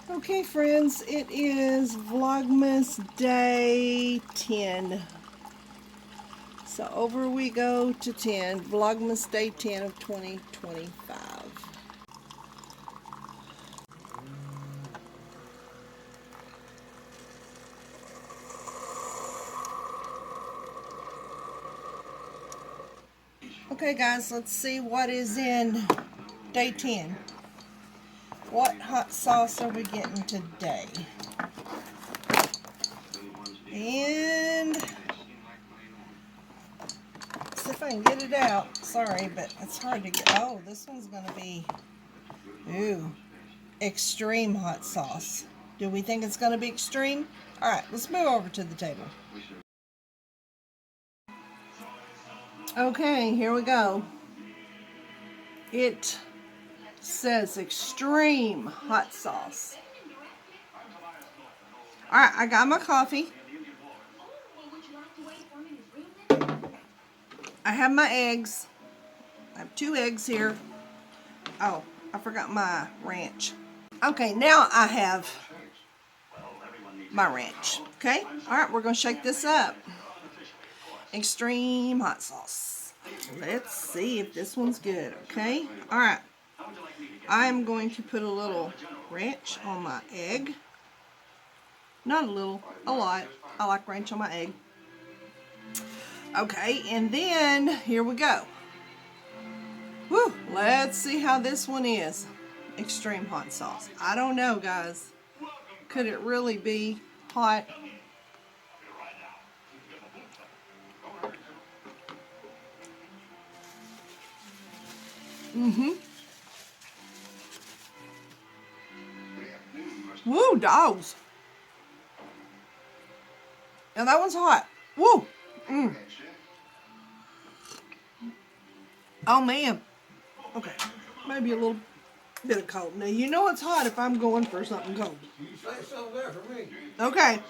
Okay, friends, it is Vlogmas day 10. So over we go to 10. Vlogmas day 10 of 2025. Okay, guys, let's see what is in day 10. What hot sauce are we getting today? And see if I can get it out. Sorry, but it's hard to get. Oh, this one's going to be, ooh, extreme hot sauce. Do we think it's going to be extreme? All right, let's move over to the table. Okay, here we go. It says extreme hot sauce. All right, I got my coffee. I have my eggs. I have 2 eggs here. Oh, I forgot my ranch. Okay, now I have my ranch. Okay, all right, we're going to shake this up. Extreme hot sauce. Let's see if this one's good. Okay, all right. I'm going to put a little ranch on my egg. Not a little, a lot. I like ranch on my egg. Okay, and then here we go. Woo, let's see how this one is. Extreme hot sauce. I don't know, guys. Could it really be hot? Woo, dogs. Now that one's hot. Woo. Oh, man. Okay. Maybe a little bit of cold. Now, you know it's hot if I'm going for something cold. You say something there for me. Okay.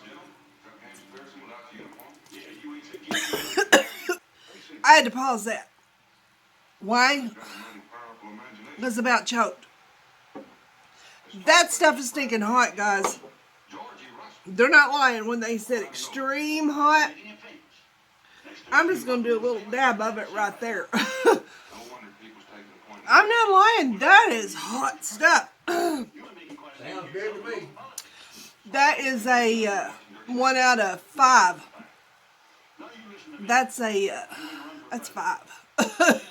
I had to pause that. Why? Because about choked. That stuff is stinking hot, guys. They're not lying when they said extreme hot. I'm just going to do a little dab of it right there. I'm not lying. That is hot stuff. Sounds good to me. That is a 1 out of 5. That's 5.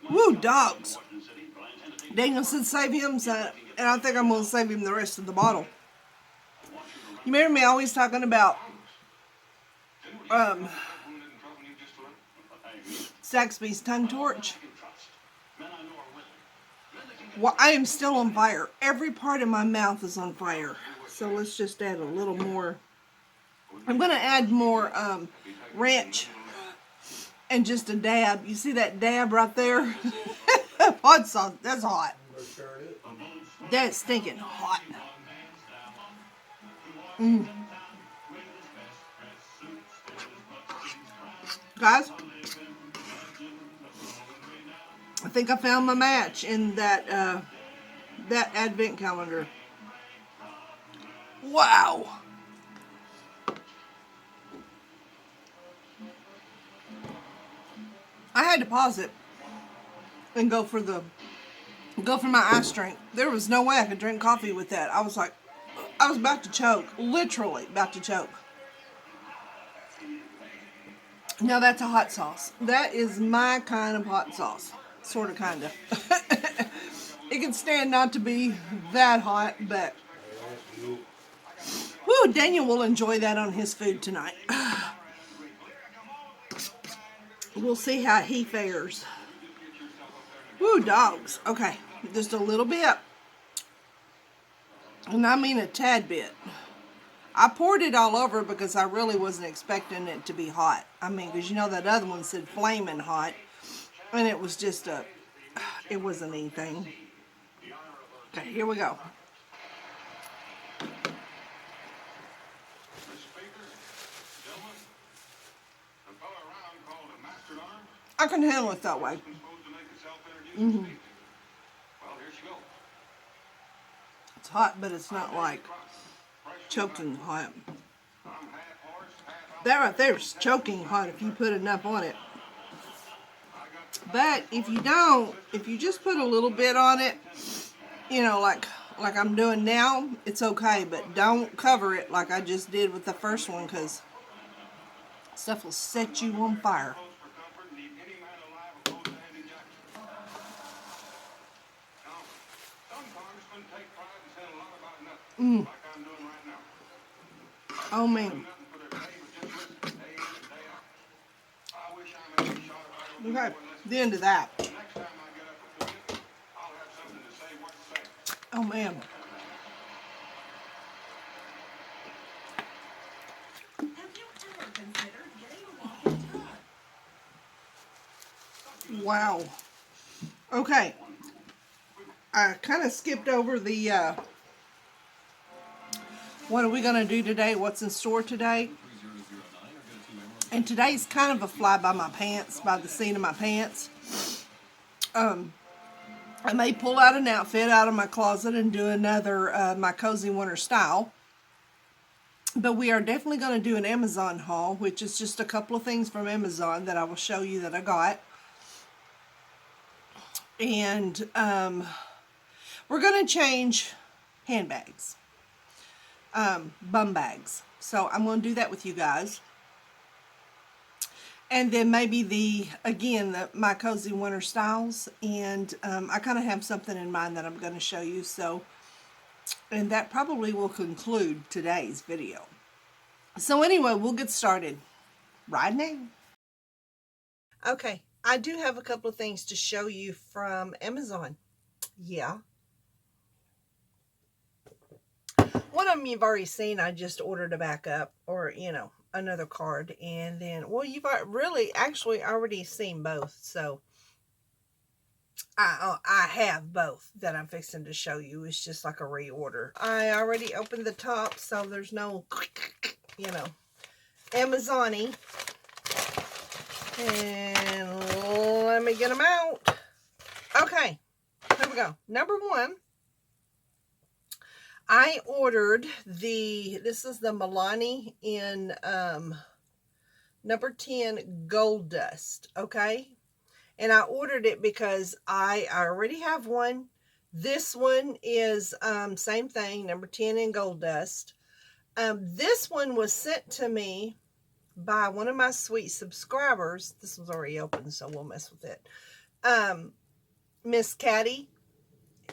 Woo, dogs. Daniel said save him, son, and I think I'm going to save him the rest of the bottle. You remember me always talking about Saxby's tongue torch? Well, I am still on fire. Every part of my mouth is on fire. So let's just add a little more. I'm going to add more ranch and just a dab. You see that dab right there? Hot sauce. That's hot. That's stinking hot. Guys, I think I found my match in that advent calendar. Wow. I had to pause it and go for my ice drink. There was no way I could drink coffee with that. I was about to choke. Literally about to choke. Now that's a hot sauce. That is my kind of hot sauce. Sort of, kind of. It can stand not to be that hot, but whoo, Daniel will enjoy that on his food tonight. We'll see how he fares. Woo, dogs. Okay, just a little bit. And I mean a tad bit. I poured it all over because I really wasn't expecting it to be hot. I mean, because you know that other one said flaming hot. And it was just it wasn't anything. Okay, here we go. I can handle it that way. It's hot, but it's not like choking hot. That right there is choking hot if you put enough on it. But if you don't, if you just put a little bit on it, you know, like I'm doing now, it's okay. But don't cover it like I just did with the first one, because stuff will set you on fire. Oh man. Okay, the end of that. Oh man. Wow. Okay. I kind of skipped over the, what are we going to do today? What's in store today? And today's kind of a fly by my pants, by the seat of my pants. I may pull out an outfit out of my closet and do another, my cozy winter style. But we are definitely going to do an Amazon haul, which is just a couple of things from Amazon that I will show you that I got. And we're going to change handbags, bum bags. So I'm going to do that with you guys. And then maybe my cozy winter styles. And I kind of have something in mind that I'm going to show you. So, and that probably will conclude today's video. So anyway, we'll get started right now. Okay, I do have a couple of things to show you from Amazon. Yeah. One of them you've already seen. I just ordered a backup, or, you know, another card. And then, well, you've really actually already seen both. So I have both that I'm fixing to show you. It's just like a reorder. I already opened the top, so there's no, you know, Amazon-y. And let me get them out. Okay, here we go. Number one, I ordered this is the MILANI in number 10 Gold Dust, okay? And I ordered it because I already have one. This one is same thing, number 10 in Gold Dust. This one was sent to me by one of my sweet subscribers. This one's already open, so we'll mess with it. Miss Caddy.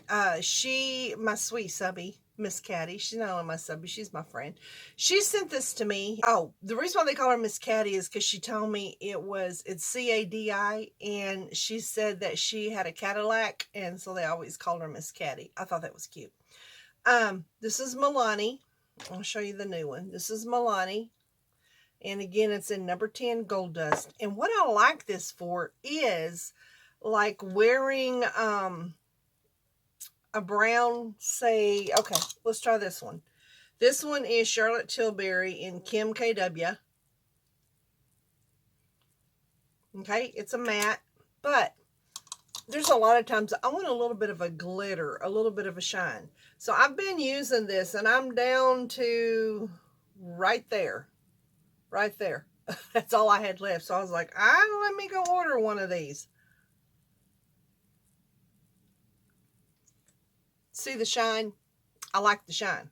My sweet subby, Miss Caddy. She's not only my subby, she's my friend. She sent this to me. Oh, the reason why they call her Miss Caddy is because she told me it's C-A-D-I, and she said that she had a Cadillac, and so they always called her Miss Caddy. I thought that was cute. This is MILANI. I'll show you the new one. This is MILANI. And again, it's in number 10 Gold Dust. And what I like this for is like wearing a brown, say, okay, let's try this one. This one is Charlotte Tilbury in Kim KW. Okay, it's a matte, but there's a lot of times I want a little bit of a glitter, a little bit of a shine. So I've been using this, and I'm down to right there. Right there. That's all I had left. So I was like, let me go order one of these. See the shine? I like the shine.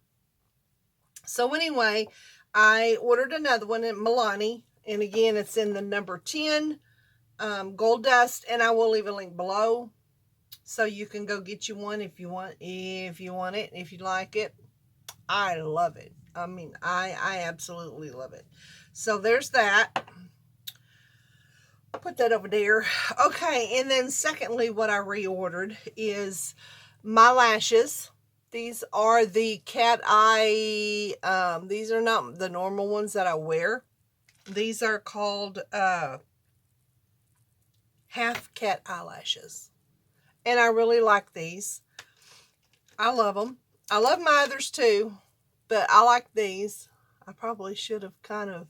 So anyway, I ordered another one at MILANI. And again, it's in the number 10 Gold Dust. And I will leave a link below, so you can go get you one if you want it, if you like it. I love it. I mean, I absolutely love it. So there's that. I'll put that over there. Okay, and then secondly, what I reordered is my lashes. These are the cat eye. These are not the normal ones that I wear. These are called half cat eyelashes. And I really like these. I love them. I love my others too, but I like these. I probably should have kind of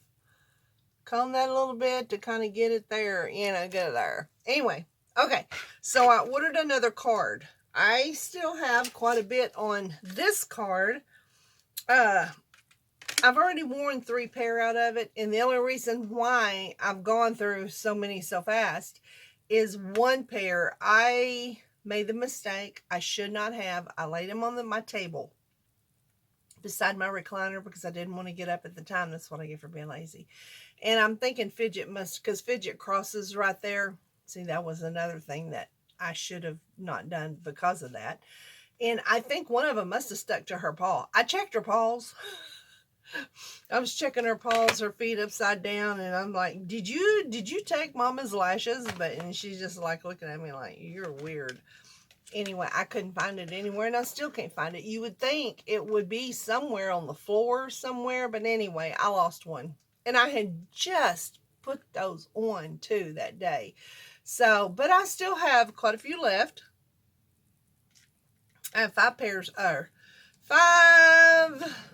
combed that a little bit to kind of get it there, you know, get it there. Anyway, okay, so I ordered another card. I still have quite a bit on this card. I've already worn 3 pair out of it, and the only reason why I've gone through so many so fast is 1 pair. I made the mistake. I should not have. I laid them on my table beside my recliner because I didn't want to get up at the time. That's what I get for being lazy. And I'm thinking Fidget must, because Fidget crosses right there. See, that was another thing that I should have not done because of that. And I think one of them must have stuck to her paw. I checked her paws. I was checking her paws, her feet upside down, and I'm like, did you take Mama's lashes? And she's just like looking at me like, you're weird. Anyway, I couldn't find it anywhere, and I still can't find it. You would think it would be somewhere on the floor somewhere, but anyway, I lost one. And I had just put those on too that day. So, but I still have quite a few left. I have 5 pairs, or 5...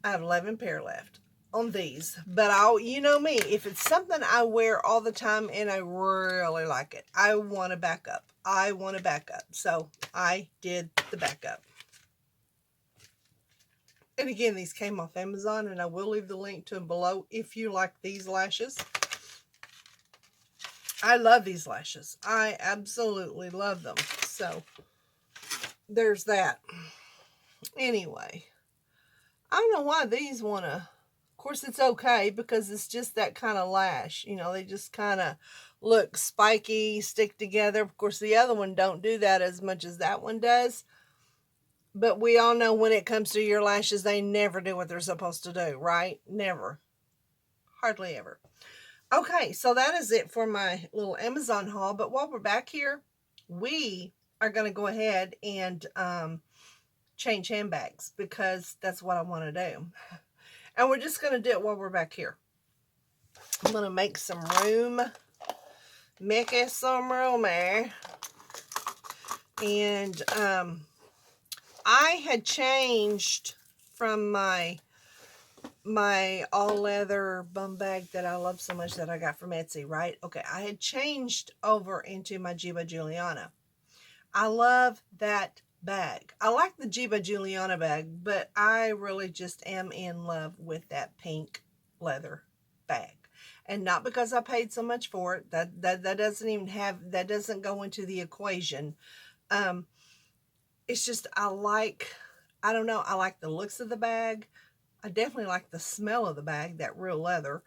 I have 11 pair left on these, but you know me, if it's something I wear all the time and I really like it, I want to back up. I want to back up. So I did the backup. And again, these came off Amazon, and I will leave the link to them below if you like these lashes. I love these lashes. I absolutely love them. So there's that. Anyway, I don't know why these want to, of course it's okay because it's just that kind of lash. You know, they just kind of look spiky, stick together. Of course, the other one don't do that as much as that one does. But we all know when it comes to your lashes, they never do what they're supposed to do, right? Never. Hardly ever. Okay, so that is it for my little Amazon haul. But while we're back here, we are going to go ahead and change handbags because that's what I want to do. And we're just going to do it while we're back here. I'm going to make some room. Make some room there. And I had changed from my all leather bum bag that I love so much that I got from Etsy, right? Okay, I had changed over into my Giba Giuliana. I love that bag. I like the Giba Giuliana bag, but I really just am in love with that pink leather bag. And not because I paid so much for it. That doesn't even have, that doesn't go into the equation. It's just, I don't know, I like the looks of the bag. I definitely like the smell of the bag, that real leather.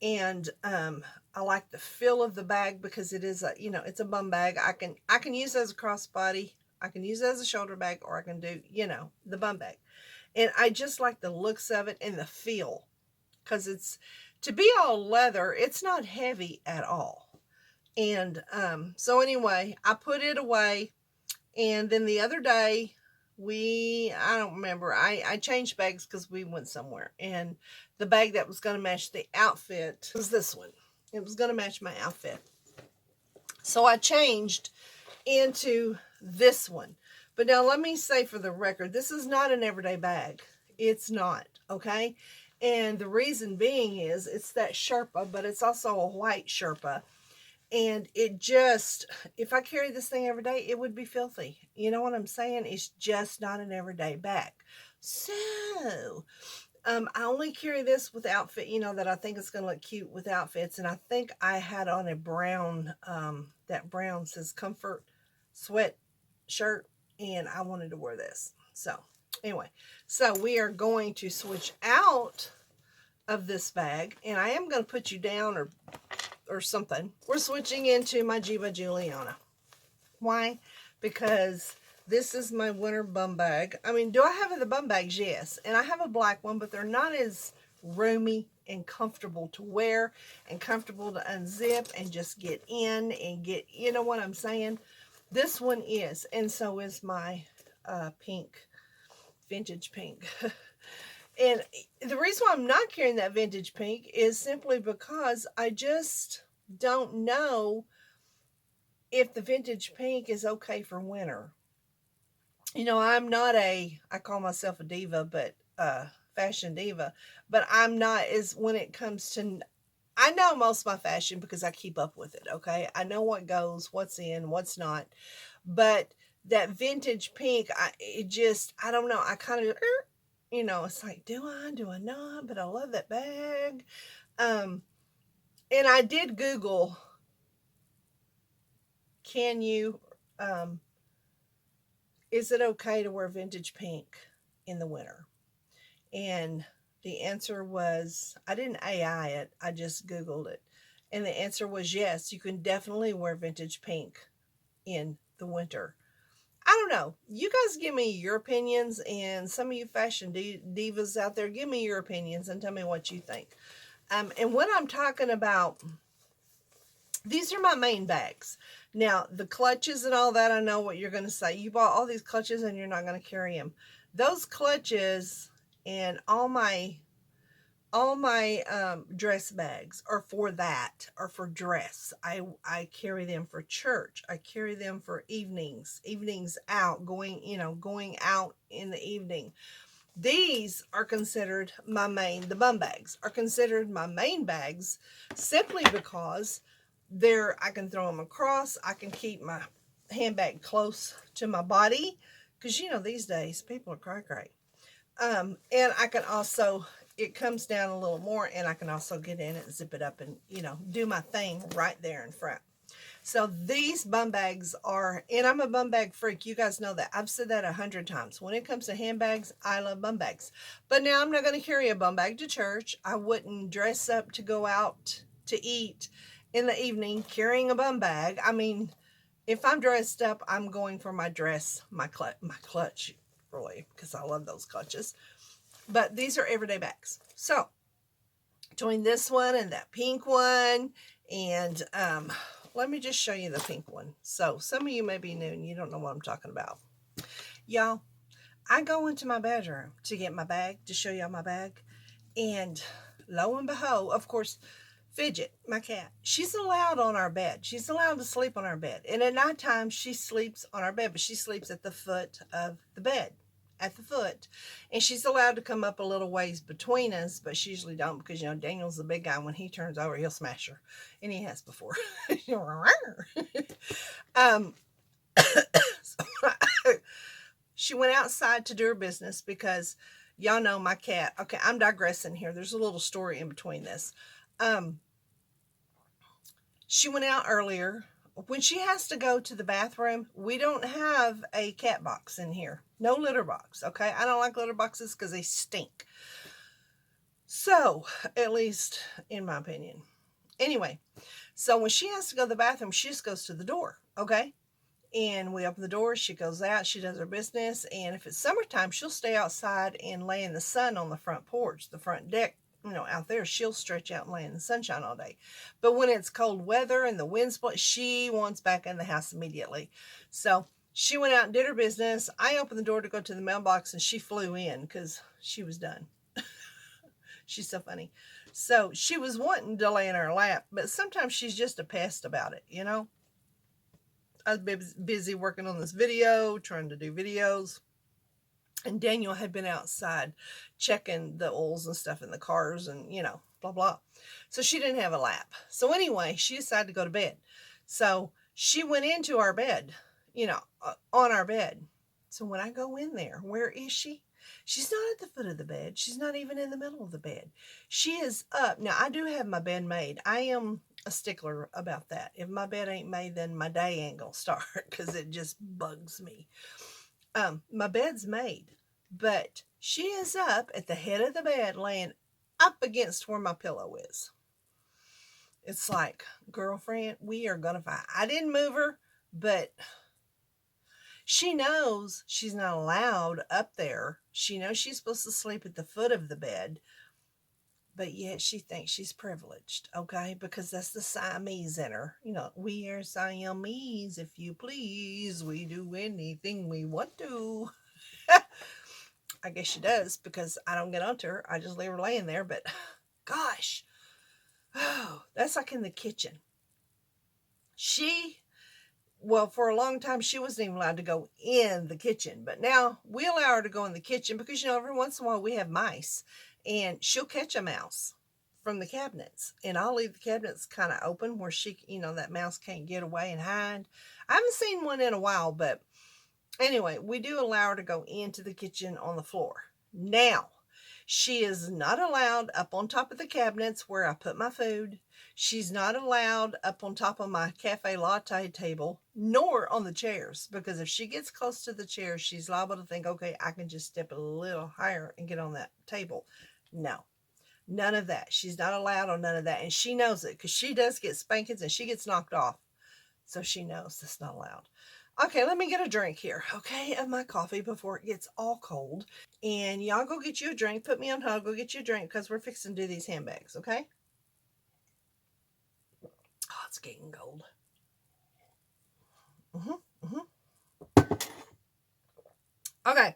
And I like the feel of the bag because it is a, you know, it's a bum bag. I can use it as a crossbody. I can use it as a shoulder bag, or I can do, you know, the bum bag. And I just like the looks of it and the feel, because it's, to be all leather, it's not heavy at all. And so anyway, I put it away. And then the other day, I don't remember, I changed bags because we went somewhere. And the bag that was going to match the outfit was this one. It was going to match my outfit. So I changed into this one. But now let me say for the record, this is not an everyday bag. It's not, okay? And the reason being is it's that Sherpa, but it's also a white Sherpa. And it just, if I carry this thing every day, it would be filthy. You know what I'm saying? It's just not an everyday bag. So, I only carry this with outfit, you know, that I think is going to look cute with outfits. And I think I had on a brown, that brown says comfort sweat shirt. And I wanted to wear this. So, anyway. So, we are going to switch out of this bag. And I am going to put you down or something. We're switching into my Giba Giuliana. Why? Because this is my winter bum bag. I mean, do I have the bum bags? Yes. And I have a black one, but they're not as roomy and comfortable to wear and comfortable to unzip and just get in and get, you know what I'm saying? This one is, and so is my pink, vintage pink. And the reason why I'm not carrying that vintage pink is simply because I just don't know if the vintage pink is okay for winter. You know, I'm not I call myself a diva, but fashion diva, but I'm not, as when it comes to, I know most of my fashion because I keep up with it, okay? I know what goes, what's in, what's not. But that vintage pink, I don't know. I kind of, it's like, do I not? But I love that bag. And I did Google, can you, is it okay to wear vintage pink in the winter? And the answer was, I didn't AI it, I just Googled it. And the answer was yes, you can definitely wear vintage pink in the winter. I don't know. You guys give me your opinions, and some of you fashion divas out there, give me your opinions and tell me what you think. And when I'm talking about, these are my main bags. Now, the clutches and all that, I know what you're going to say. You bought all these clutches and you're not going to carry them. Those clutches and all my dress bags are for that, are for dress. I carry them for church. I carry them for evenings out, going out in the evening. These are considered the bum bags are considered my main bags simply because I can throw them across. I can keep my handbag close to my body because, these days people are cray. And I can also, it comes down a little more, and I can also get in it, zip it up, and, do my thing right there in front. So these bum bags are, and I'm a bum bag freak. You guys know that. I've said that 100 times. When it comes to handbags, I love bum bags. But now I'm not going to carry a bum bag to church. I wouldn't dress up to go out to eat in the evening carrying a bum bag. I mean, if I'm dressed up, I'm going for my dress, my clutch, really, because I love those clutches. But these are everyday bags. So between this one and that pink one, and let me just show you the pink one. So some of you may be new and you don't know what I'm talking about. Y'all, I go into my bedroom to get my bag, to show y'all my bag, and lo and behold, of course, Fidget, my cat, she's allowed on our bed. She's allowed to sleep on our bed. And at nighttime, she sleeps on our bed, but she sleeps at the foot of the bed, at the foot. And she's allowed to come up a little ways between us, but she usually don't because, Daniel's the big guy. When he turns over, he'll smash her. And he has before. She went outside to do her business because y'all know my cat. Okay, I'm digressing here. There's a little story in between this. She went out earlier. When she has to go to the bathroom, we don't have a cat box in here. No litter box, okay? I don't like litter boxes because they stink. So, at least in my opinion. Anyway, so when she has to go to the bathroom, she just goes to the door, okay? And we open the door, she goes out, she does her business, and if it's summertime, she'll stay outside and lay in the sun on the front porch, the front deck, out there. She'll stretch out and lay in the sunshine all day. But when it's cold weather and the wind's blowing, she wants back in the house immediately. So she went out and did her business. I opened the door to go to the mailbox, and she flew in because she was done. She's so funny. So she was wanting to lay in her lap, but sometimes she's just a pest about it, I was busy working on this video, trying to do videos. And Daniel had been outside checking the oils and stuff in the cars and, blah, blah. So she didn't have a lap. So anyway, she decided to go to bed. So she went into our bed, on our bed. So when I go in there, where is she? She's not at the foot of the bed. She's not even in the middle of the bed. She is up. Now, I do have my bed made. I am a stickler about that. If my bed ain't made, then my day ain't gonna start because it just bugs me. My bed's made, but she is up at the head of the bed, laying up against where my pillow is. It's like, girlfriend, we are gonna fight. I didn't move her, but she knows she's not allowed up there. She knows she's supposed to sleep at the foot of the bed, but yet she thinks she's privileged, okay? Because that's the Siamese in her. We are Siamese, if you please. We do anything we want to. I guess she does because I don't get onto her. I just leave her laying there, but gosh. Oh, that's like in the kitchen. For a long time, she wasn't even allowed to go in the kitchen. But now we allow her to go in the kitchen because, every once in a while we have mice. And she'll catch a mouse. from the cabinets, and I'll leave the cabinets kind of open where she, that mouse can't get away and hide. I haven't seen one in a while, but anyway, we do allow her to go into the kitchen on the floor. Now, she is not allowed up on top of the cabinets where I put my food. She's not allowed up on top of my cafe latte table, nor on the chairs, because if she gets close to the chairs, she's liable to think, okay, I can just step a little higher and get on that table. No, none of that. She's not allowed on none of that. And she knows it because she does get spankings and she gets knocked off. So she knows that's not allowed. Okay, let me get a drink here, okay, of my coffee before it gets all cold. And y'all go get you a drink. Put me on hold. Go get you a drink because we're fixing to do these handbags, okay? Oh, it's getting cold. Okay,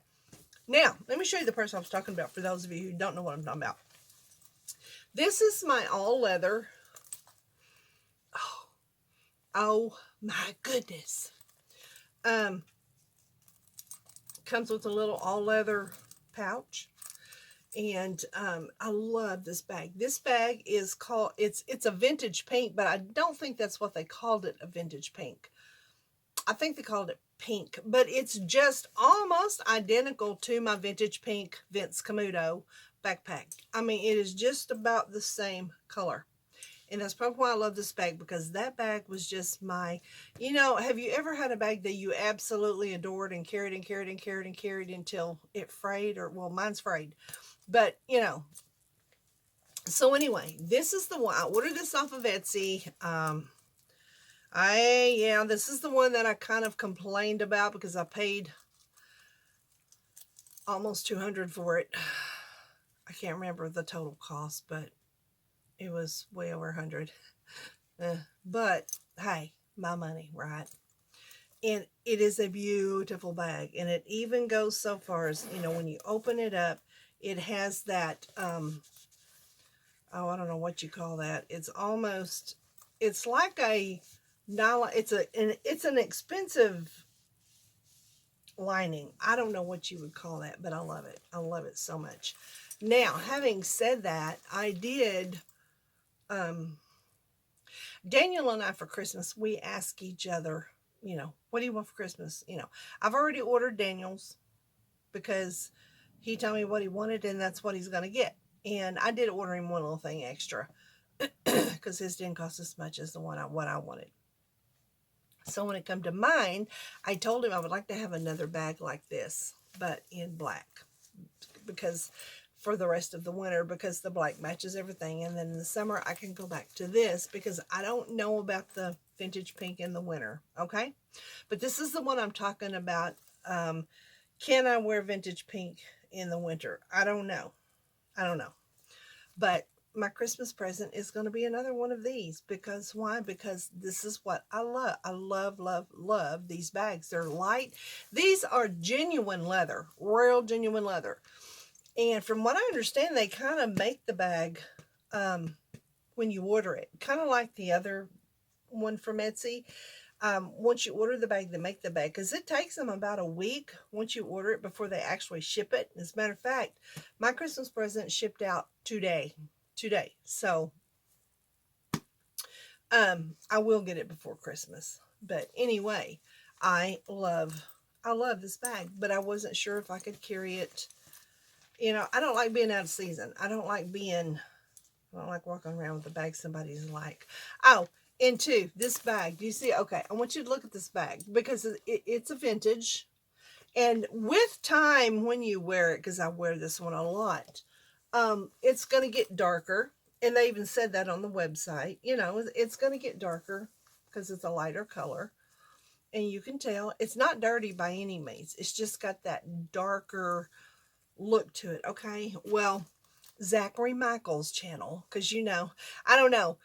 now let me show you the purse I was talking about for those of you who don't know what I'm talking about. This is my all leather. Oh my goodness. Comes with a little all leather pouch. And I love this bag. This bag is called, it's a vintage pink, but I don't think that's what they called it, a vintage pink. I think they called it pink, but it's just almost identical to my vintage pink Vince Camuto backpack. I mean, it is just about the same color. And that's probably why I love this bag, because that bag was just my, have you ever had a bag that you absolutely adored and carried and carried and carried and carried until it frayed? Or, well, mine's frayed. But, so anyway, this is the one. I ordered this off of Etsy. This is the one that I kind of complained about because I paid almost $200 for it. I can't remember the total cost, but it was way over $100. But hey, my money, right? And it is a beautiful bag, and it even goes so far as, when you open it up, it has that I don't know what you call that. It's like a nylon. It's an expensive lining. I don't know what you would call that, but I love it. I love it so much. Now, having said that, I did Daniel and I, for Christmas, we ask each other, what do you want for Christmas? I've already ordered Daniel's because he told me what he wanted and that's what he's going to get. And I did order him one little thing extra because his didn't cost as much as what I wanted. So when it come to mine, I told him I would like to have another bag like this, but in black, because for the rest of the winter, because the black matches everything. And then in the summer, I can go back to this because I don't know about the vintage pink in the winter. Okay. But this is the one I'm talking about. Can I wear vintage pink in the winter? I don't know. But my Christmas present is going to be another one of these. Because why? Because this is what I love. I love, love, love these bags. They're light. These are genuine leather, royal genuine leather. And from what I understand, they kind of make the bag when you order it. Kind of like the other one from Etsy. Once you order the bag, they make the bag. Because it takes them about a week once you order it before they actually ship it. As a matter of fact, my Christmas present shipped out today. So, I will get it before Christmas. But anyway, I love this bag. But I wasn't sure if I could carry it. I don't like being out of season. I don't like walking around with a bag somebody's like. Oh, and two, this bag. Do you see? Okay, I want you to look at this bag because it's a vintage. And with time, when you wear it, because I wear this one a lot, it's going to get darker. And they even said that on the website. It's going to get darker because it's a lighter color. And you can tell it's not dirty by any means. It's just got that darker look to it. Okay, well, Zachary Michael's channel, because I don't know,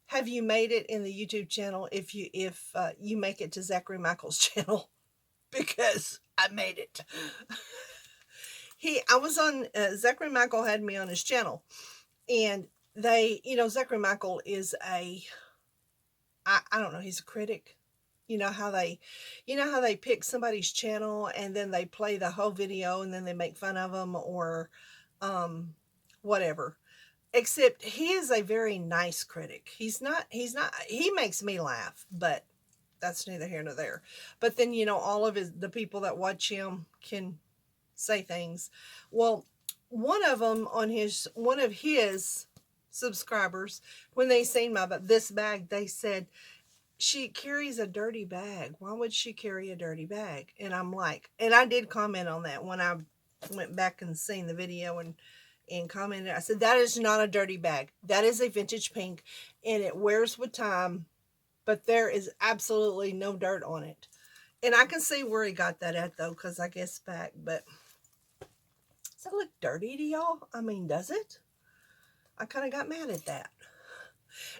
have you made it in the YouTube channel if you make it to Zachary Michael's channel? Because I made it. I was on Zachary Michael had me on his channel, and Zachary Michael is I don't know, he's a critic. You know how they pick somebody's channel and then they play the whole video and then they make fun of them or whatever. Except he is a very nice critic. He makes me laugh, but that's neither here nor there. But then, you know, all of the people that watch him can say things. Well, one of his subscribers, when they seen this bag, they said, she carries a dirty bag. Why would she carry a dirty bag? And I'm like, and I did comment on that when I went back and seen the video and commented. I said, that is not a dirty bag. That is a vintage pink, and it wears with time, but there is absolutely no dirt on it. And I can see where he got that at, though, because I guess back, but does it look dirty to y'all? I mean, does it? I kind of got mad at that.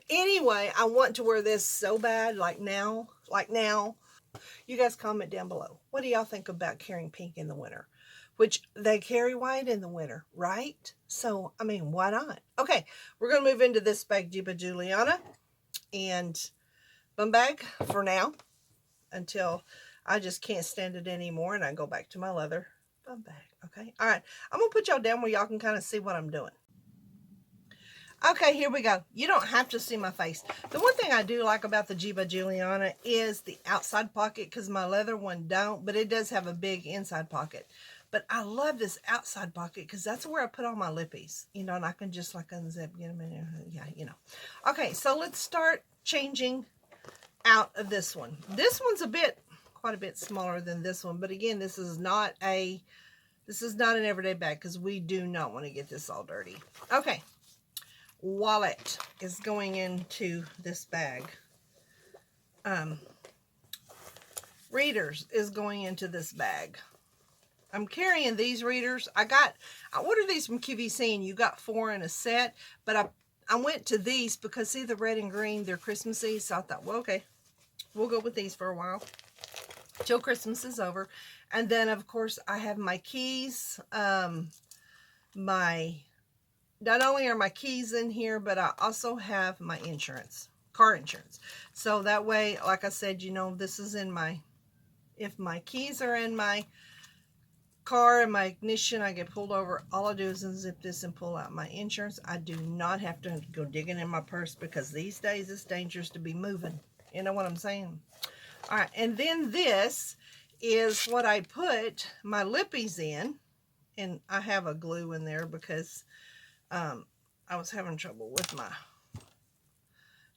Anyway, I want to wear this so bad, like now. You guys comment down below. What do y'all think about carrying pink in the winter? Which they carry white in the winter, right? So, I mean, why not? Okay, we're going to move into this bag, Jiba Juliana and bum bag for now until I just can't stand it anymore and I go back to my leather bum bag. Okay, all right. I'm going to put y'all down where y'all can kind of see what I'm doing. Okay, here we go. You don't have to see my face. The one thing I do like about the Jiba Juliana is the outside pocket, because my leather one don't, but it does have a big inside pocket. But I love this outside pocket because that's where I put all my lippies, you know, and I can just like unzip, get them in, yeah, you know. Okay, so let's start changing out of this one. This one's quite a bit smaller than this one, but again, this is not an everyday bag because we do not want to get this all dirty. Okay. Wallet is going into this bag. Readers is going into this bag. I'm carrying these readers. I ordered these from QVC, and you got 4 in a set, but I went to these because, see, the red and green, they're Christmassy, so I thought, well, okay, we'll go with these for a while till Christmas is over. And then, of course, I have my keys, not only are my keys in here, but I also have my insurance, car insurance. So that way, like I said, you know, this is in if my keys are in my car and my ignition, I get pulled over, all I do is unzip this and pull out my insurance. I do not have to go digging in my purse because these days it's dangerous to be moving. You know what I'm saying? All right, and then this is what I put my lippies in, and I have a glue in there because I was having trouble with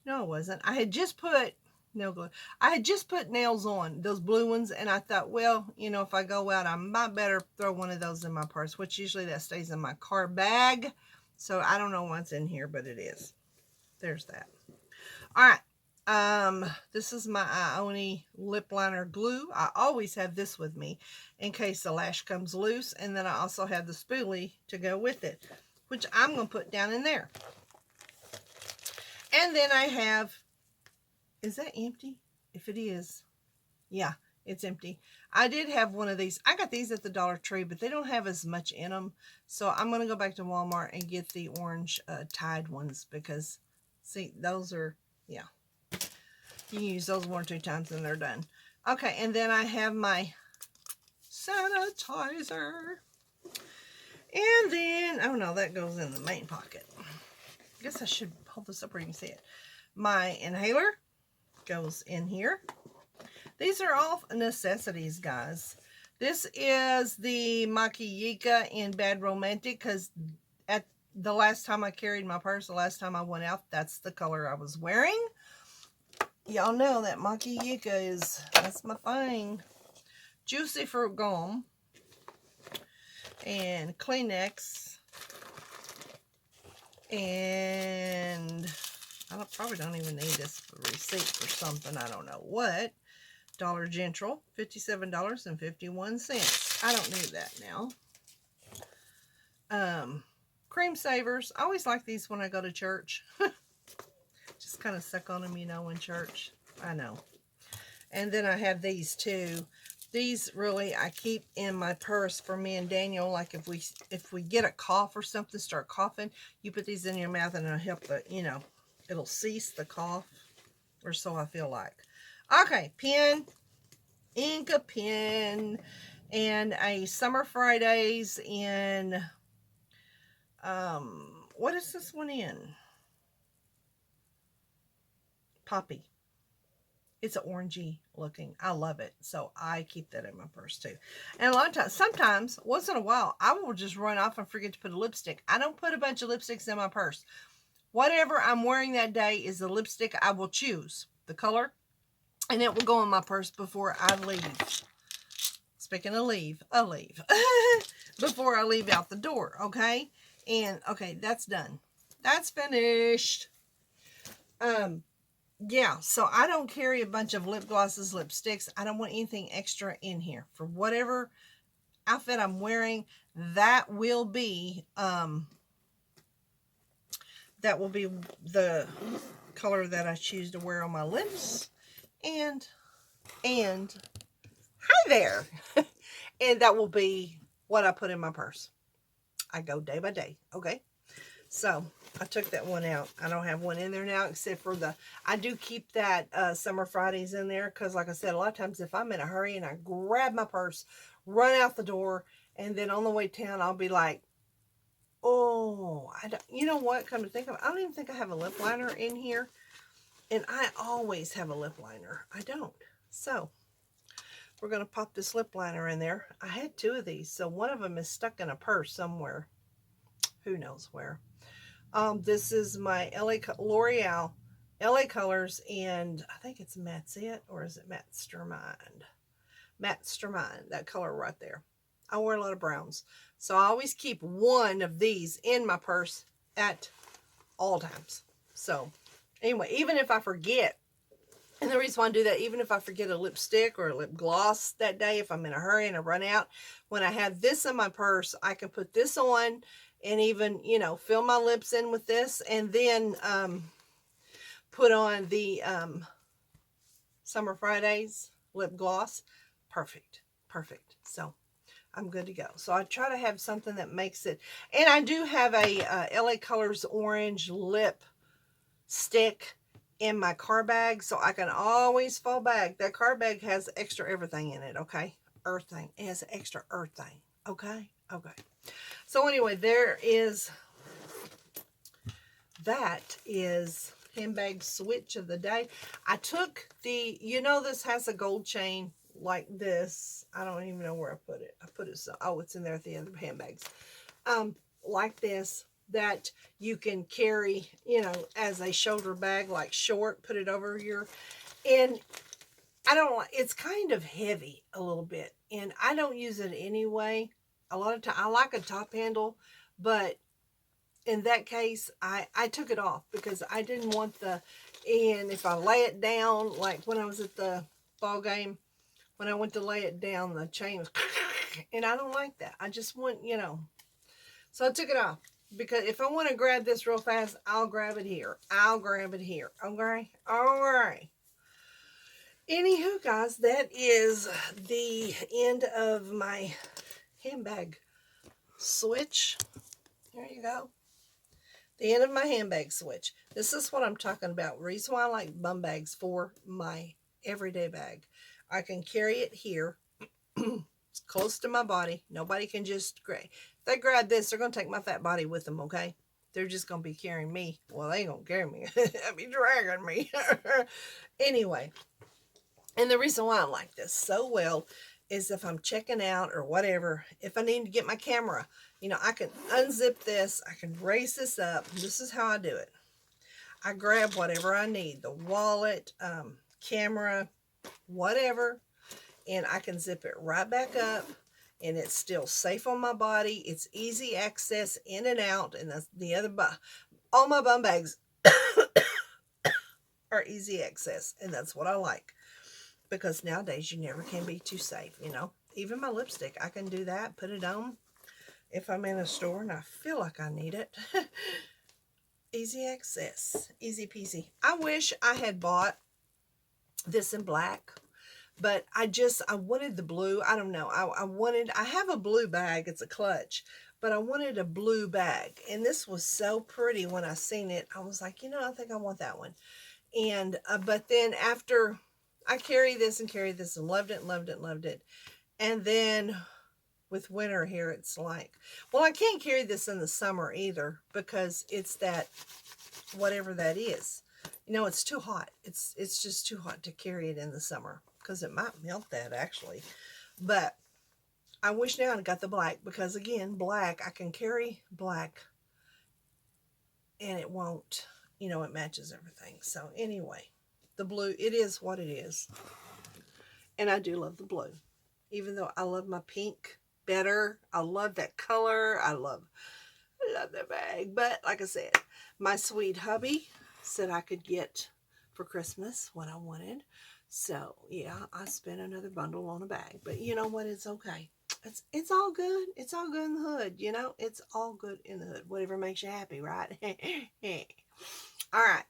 no, I wasn't. I had just put nail glue. I had just put nails on, those blue ones, and I thought, well, you know, if I go out, I might better throw one of those in my purse, which usually that stays in my car bag. So I don't know what's in here, but it is. There's that. All right. This is my Ione lip liner glue. I always have this with me in case the lash comes loose, and then I also have the spoolie to go with it, which I'm going to put down in there. And then I have, is that empty? If it is, yeah, it's empty. I did have one of these. I got these at the Dollar Tree, but they don't have as much in them. So I'm going to go back to Walmart and get the orange Tide ones because, see, those are, yeah. You can use those 1 or 2 times and they're done. Okay, and then I have my sanitizer. And then, oh no, that goes in the main pocket. I guess I should hold this up where you can see it. My inhaler goes in here. These are all necessities, guys. This is the Makiyika in Bad Romantic because at the last time I carried my purse, the last time I went out, that's the color I was wearing. Y'all know that Makiyika that's my thing. Juicy Fruit Gum. And Kleenex, and I probably don't even need this receipt for something, I don't know what. Dollar General, $57.51. I don't need that now. Cream Savers. I always like these when I go to church. Just kind of suck on them, you know, in church. I know. And then I have these too. These really I keep in my purse for me and Daniel. Like if we get a cough or something, start coughing, you put these in your mouth and it'll help the, you know, it'll cease the cough, or so I feel like. Okay, pen, Inca pen, and a Summer Fridays in What is this one in? Poppy. It's an orangey looking. I love it. So I keep that in my purse too. And a lot of times, sometimes, once in a while, I will just run off and forget to put a lipstick. I don't put a bunch of lipsticks in my purse. Whatever I'm wearing that day is the lipstick I will choose, the color, and it will go in my purse before I leave. Speaking of leave, I'll leave. Before I leave out the door, okay? And, okay, that's done. That's finished. Yeah, so I don't carry a bunch of lip glosses, lipsticks. I don't want anything extra in here. For whatever outfit I'm wearing, that will be the color that I choose to wear on my lips. And hi there. And that will be what I put in my purse. I go day by day, okay? So I took that one out. I don't have one in there now except for I do keep that Summer Fridays in there because, like I said, a lot of times if I'm in a hurry and I grab my purse, run out the door, and then on the way down, I'll be like, oh, you know what? Come to think of it, I don't even think I have a lip liner in here. And I always have a lip liner. I don't. So we're going to pop this lip liner in there. I had 2 of these, so one of them is stuck in a purse somewhere. Who knows where. This is my L'Oreal LA Colors, and I think it's Matte It, or is it Mastermind? Mastermind, that color right there. I wear a lot of browns, so I always keep one of these in my purse at all times. So anyway, even if I forget, and the reason why I do that, even if I forget a lipstick or a lip gloss that day, if I'm in a hurry and I run out, when I have this in my purse, I can put this on and even, you know, fill my lips in with this, and then put on the Summer Fridays lip gloss. Perfect. Perfect. So I'm good to go. So I try to have something that makes it, and I do have a LA Colors orange lip stick in my car bag, so I can always fall back. That car bag has extra everything in it, okay? Earth thing. It has extra earth thing, okay? Okay. So anyway, that is handbag switch of the day. I took you know, this has a gold chain like this. I don't even know where I put it. I put it oh, it's in there at the end of the handbags. Like this, that you can carry, you know, as a shoulder bag, like short, put it over and I don't like, it's kind of heavy a little bit, and I don't use it anyway. A lot of time, I like a top handle, but in that case, I took it off because I didn't want and if I lay it down, like when I was at the ball game, when I went to lay it down, the chain was, and I don't like that. I just want, you know, so I took it off because if I want to grab this real fast, I'll grab it here. I'll grab it here. Okay? All right. Anywho, guys, that is the end of my handbag switch. There you go. The end of my handbag switch. This is what I'm talking about. Reason why I like bum bags for my everyday bag. I can carry it here. It's close to my body. Nobody can just grab. If they grab this, they're going to take my fat body with them, okay? They're just going to be carrying me. Well, they ain't going to carry me. They'll be dragging me. Anyway. And the reason why I like this so well is if I'm checking out or whatever, if I need to get my camera, you know, I can unzip this, I can raise this up. This is how I do it. I grab whatever I need, the wallet, camera, whatever, and I can zip it right back up, and it's still safe on my body. It's easy access in and out, and that's the other, all my bum bags are easy access, and that's what I like. Because nowadays you never can be too safe, you know. Even my lipstick, I can do that, put it on if I'm in a store and I feel like I need it. Easy access, easy peasy. I wish I had bought this in black, but I wanted the blue. I don't know. I have a blue bag. It's a clutch, but I wanted a blue bag. And this was so pretty when I seen it. I was like, you know, I think I want that one. And, but then after I carry this and loved it, loved it, loved it. And then with winter here, it's like, well, I can't carry this in the summer either because it's that, whatever that is. You know, it's too hot. It's just too hot to carry it in the summer because it might melt that actually. But I wish now I got the black because, again, black, I can carry black and it won't, you know, it matches everything. So anyway, the blue, it is what it is. And I do love the blue. Even though I love my pink better. I love that color. I love the bag. But like I said, my sweet hubby said I could get for Christmas what I wanted. So yeah, I spent another bundle on a bag. But you know what? It's okay. It's all good. It's all good in the hood. You know, it's all good in the hood. Whatever makes you happy, right? All right.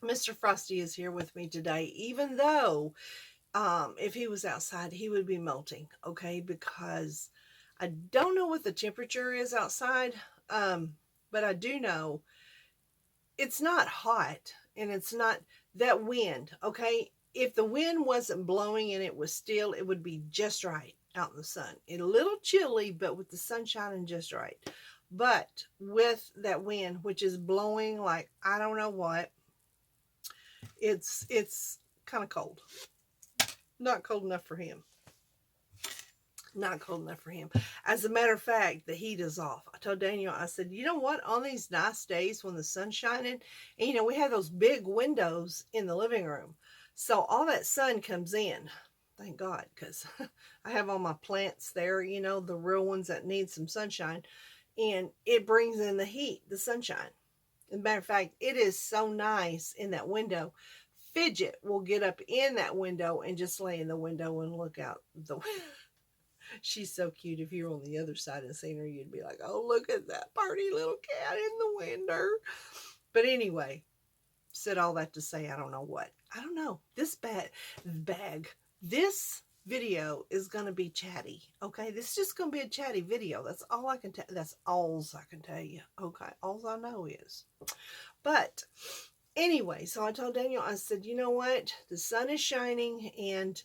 Mr. Frosty is here with me today, even though if he was outside, he would be melting, okay? Because I don't know what the temperature is outside, but I do know it's not hot, and it's not that wind, okay? If the wind wasn't blowing and it was still, it would be just right out in the sun. It's a little chilly, but with the sun shining just right. But with that wind, which is blowing like I don't know what, it's kind of cold. Not cold enough for him. Not cold enough for him. As a matter of fact, the heat is off. I told Daniel, I said, you know what? On these nice days when the sun's shining, and you know, we have those big windows in the living room. So all that sun comes in. Thank God, because I have all my plants there, you know, the real ones that need some sunshine. And it brings in the heat, the sunshine. As a matter of fact, it is so nice in that window. Fidget will get up in that window and just lay in the window and look out the window. She's so cute. If you're on the other side and seeing her, you'd be like, oh, look at that pretty little cat in the window. But anyway, said all that to say, I don't know what. I don't know. This this video is going to be chatty. Okay. This is just going to be a chatty video. That's all I can tell. That's all I can tell you. Okay. All I know is, but anyway, so I told Daniel, I said, you know what? The sun is shining and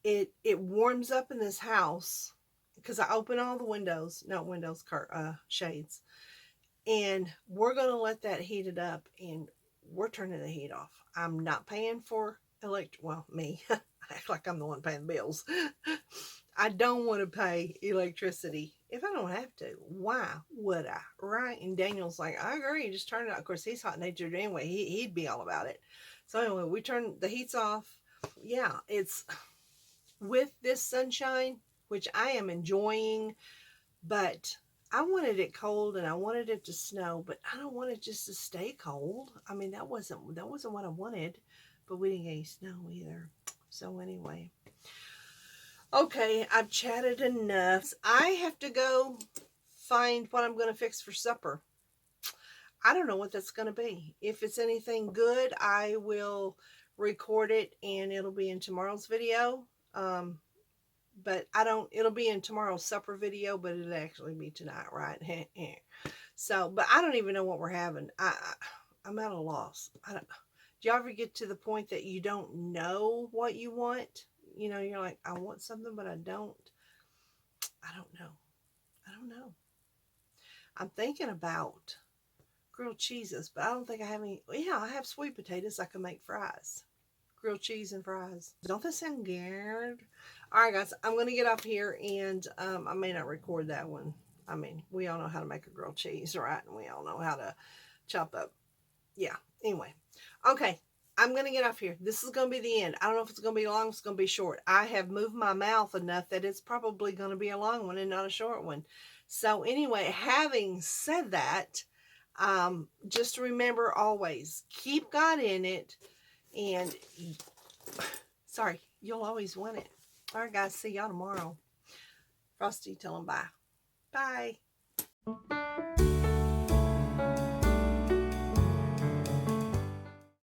it warms up in this house because I open all the windows, not windows, shades. And we're going to let that heat it up and we're turning the heat off. I'm not paying for well, me. I act like I'm the one paying the bills. I don't want to pay electricity if I don't have to. Why would I? Right? And Daniel's like, I agree. Just turn it on. Of course, he's hot natured anyway. He'd be all about it. So anyway, we turn the heats off. Yeah, it's with this sunshine, which I am enjoying, but I wanted it cold and I wanted it to snow, but I don't want it just to stay cold. I mean, that wasn't what I wanted, but we didn't get any snow either. So anyway. Okay, I've chatted enough. I have to go find what I'm going to fix for supper. I don't know what that's going to be. If it's anything good, I will record it and it'll be in tomorrow's video. But it'll be in tomorrow's supper video, but it'll actually be tonight, right? So, but I don't even know what we're having. I'm at a loss. Do you ever get to the point that you don't know what you want? You know, you're like, I want something, but I don't know. I don't know. I'm thinking about grilled cheeses, but I don't think I have any. Yeah, I have sweet potatoes. I can make fries. Grilled cheese and fries. Don't that sound good? All right, guys, I'm going to get off here, and I may not record that one. I mean, we all know how to make a grilled cheese, right? And we all know how to chop up. Yeah, anyway. Okay, I'm going to get off here. This is going to be the end. I don't know if it's going to be long, it's going to be short. I have moved my mouth enough that it's probably going to be a long one and not a short one. So anyway, having said that, just remember always, keep God in it, and sorry, you'll always win it. All right, guys, see y'all tomorrow. Frosty, tell them bye. Bye.